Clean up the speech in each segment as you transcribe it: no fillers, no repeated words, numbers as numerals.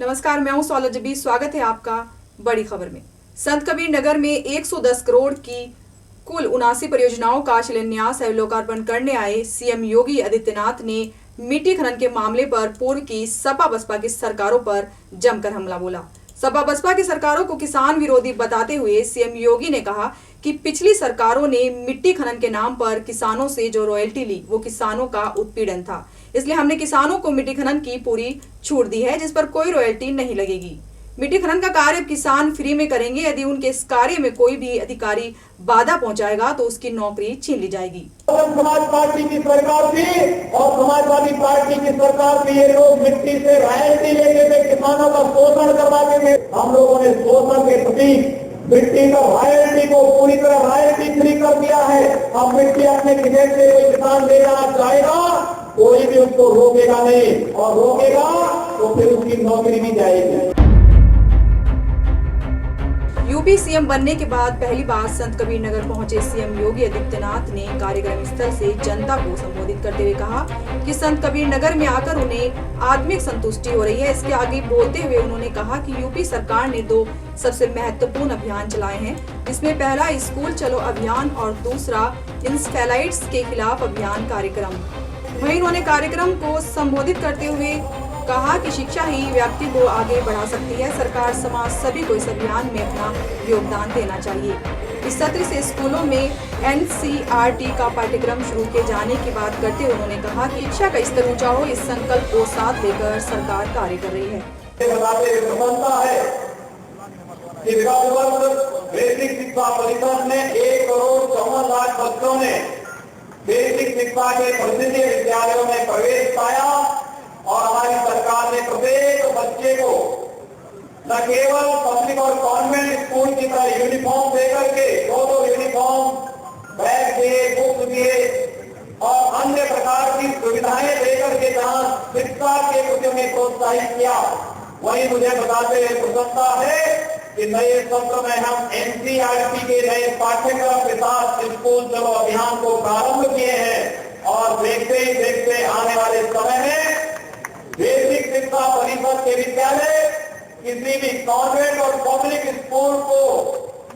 नमस्कार, मैं हूं सौलभ जबी। स्वागत है आपका बड़ी खबर में। संत कबीर नगर में 110 करोड़ की कुल 79 परियोजनाओं का शिलान्यास एवं लोकार्पण करने आए सीएम योगी आदित्यनाथ ने मिट्टी खनन के मामले पर पूर्व की सपा बसपा की सरकारों पर जमकर हमला बोला। सपा बसपा की सरकारों को किसान विरोधी बताते हुए सीएम योगी ने कहा कि पिछली सरकारों ने मिट्टी खनन के नाम पर किसानों से जो रॉयल्टी ली वो किसानों का उत्पीड़न था, इसलिए हमने किसानों को मिट्टी खनन की पूरी छूट दी है, जिस पर कोई रॉयल्टी नहीं लगेगी। मिट्टी खनन का कार्य किसान फ्री में करेंगे। यदि उनके इस कार्य में कोई भी अधिकारी बाधा पहुंचाएगा तो उसकी नौकरी छीन ली जाएगी। समाज पार्टी की सरकार थी और समाजवादी पार्टी की सरकार थी, ये लोग मिट्टी से रॉयल्टी लेते थे, किसानों का शोषण करवाते थे। हम लोगों ने शोषण के प्रति मिट्टी का रॉयल्टी को पूरी तरह रॉयल्टी फ्री कर दिया है। अब मिट्टी अपने खेत से कोई किसान ले जाना चाहेगा, कोई भी उसको रोकेगा नहीं, और रोकेगा तो फिर उसकी नौकरी भी जाएगी। यूपी सीएम बनने के बाद पहली बार संत कबीर नगर पहुंचे सीएम योगी आदित्यनाथ ने कार्यक्रम स्थल से जनता को संबोधित करते हुए कहा कि संत कबीर नगर में आकर उन्हें आत्मिक संतुष्टि हो रही है। इसके आगे बोलते हुए उन्होंने कहा कि यूपी सरकार ने 2 सबसे महत्वपूर्ण अभियान चलाए हैं, जिसमें पहला स्कूल चलो अभियान और दूसरा इंसेफेलाइट्स के खिलाफ अभियान कार्यक्रम। वहीं उन्होंने कार्यक्रम को संबोधित करते हुए कहा कि शिक्षा ही व्यक्ति को आगे बढ़ा सकती है। सरकार समाज सभी को इस अभियान में अपना योगदान देना चाहिए। इस सत्र से स्कूलों में NCERT का पाठ्यक्रम शुरू किए जाने की बात करते हुए उन्होंने कहा कि शिक्षा का स्तर ऊंचा हो, इस संकल्प को साथ लेकर सरकार कार्य कर रही है। बेसिक शिक्षा परिषद में 1 करोड़ 54 लाख बच्चों ने बेसिक शिक्षा के प्रसिद्ध विद्यालयों में प्रवेश पाया और हमारी सरकार ने प्रत्येक बच्चे को न केवल पब्लिक और कॉन्वेंट स्कूल की तरह यूनिफॉर्म देकर के 2 यूनिफॉर्म, बैग दिए, बुक दिए और अन्य प्रकार की सुविधाएं देकर के जहां शिक्षा के प्रति में प्रोत्साहित किया, वहीं मुझे बताते हुए प्रसन्नता है कि नए सत्र में हम NCERT के नए पाठ्यक्रम के साथ स्कूल चलो अभियान को प्रारंभ किए हैं और देखते ही देखते आने वाले समय में बेसिक शिक्षा परिषद के विद्यालय किसी भी कॉन्वेंट और पब्लिक स्कूल को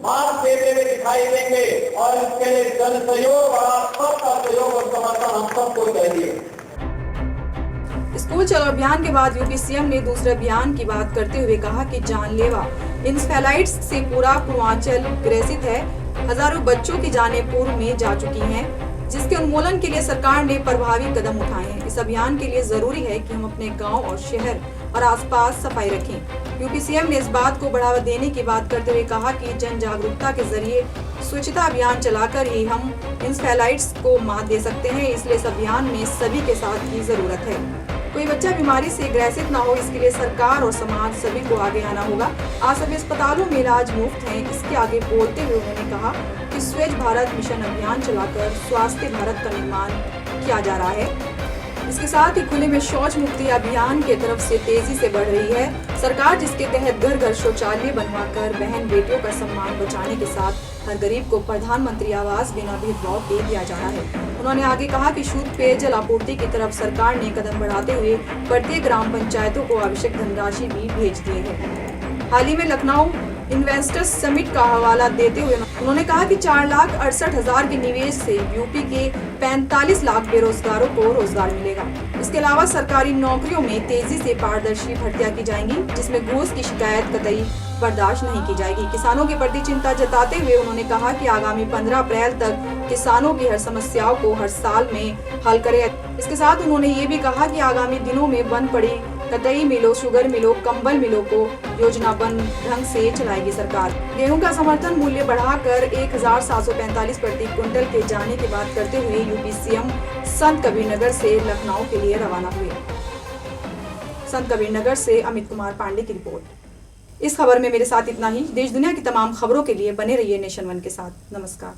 मार्क्स देते हुए दिखाई देंगे और इसके लिए जन सहयोग और सबका सहयोग और समर्थन हम सबको चाहिए। स्कूल चलो अभियान के बाद यूपी सीएम ने दूसरे अभियान की बात करते हुए कहा कि जानलेवा इंसेफेलाइट्स से पूरा पूर्वांचल ग्रसित है। हजारों बच्चों की जानें पूर्व में जा चुकी हैं, जिसके उन्मूलन के लिए सरकार ने प्रभावी कदम उठाए हैं। इस अभियान के लिए जरूरी है कि हम अपने गांव और शहर और आसपास सफाई रखें। यूपी सीएम ने इस बात को बढ़ावा देने की बात करते हुए कहा कि जन जागरूकता के जरिए स्वच्छता अभियान चलाकर ही हम इंसेफेलाइट्स को मात दे सकते हैं, इसलिए इस अभियान में सभी के साथ की जरूरत है। कोई बच्चा बीमारी से ग्रसित न हो, इसके लिए सरकार और समाज सभी को आगे आना होगा। आज सभी अस्पतालों में इलाज मुफ्त है। इसके आगे बोलते हुए उन्होंने कहा कि स्वच्छ भारत मिशन अभियान चलाकर स्वास्थ्य भारत का निर्माण किया जा रहा है। इसके साथ ही खुले में शौच मुक्ति अभियान की तरफ से तेजी से बढ़ रही है सरकार, जिसके तहत घर घर शौचालय बनवाकर बहन बेटियों का सम्मान बचाने के साथ हर गरीब को प्रधानमंत्री आवास बिना भेदभाव के दिया जा रहा है। उन्होंने आगे कहा कि शुद्ध पेयजल आपूर्ति की तरफ सरकार ने कदम बढ़ाते हुए प्रत्येक ग्राम पंचायतों को आवश्यक धनराशि भी भेज दी है। हाल ही में लखनऊ इन्वेस्टर्स समिट का हवाला देते हुए उन्होंने कहा कि 4,68,000 के निवेश से यूपी के 45 लाख बेरोजगारों को रोजगार मिलेगा। इसके अलावा सरकारी नौकरियों में तेजी से पारदर्शी भर्तियां की जाएंगी, जिसमें घूस की शिकायत कतई बर्दाश्त नहीं की जाएगी। किसानों के प्रति चिंता जताते हुए उन्होंने कहा कि आगामी 15 अप्रैल तक किसानों की हर समस्याओं को हर साल में हल करे। इसके साथ उन्होंने ये भी कहा कि आगामी दिनों में बंद पड़ी कतई मिलों, शुगर मिलों, कंबल मिलों को योजनाबद्ध ढंग से चलाएगी सरकार। गेहूं का समर्थन मूल्य बढ़ाकर 1,745 प्रति क्विंटल के जाने की बात करते हुए यूपी सीएम संत कबीर नगर से लखनऊ के लिए रवाना हुए। संत कबीर नगर से अमित कुमार पांडे की रिपोर्ट। इस खबर में मेरे साथ इतना ही। देश दुनिया की तमाम खबरों के लिए बने रहिए नेशन 1 के साथ। नमस्कार।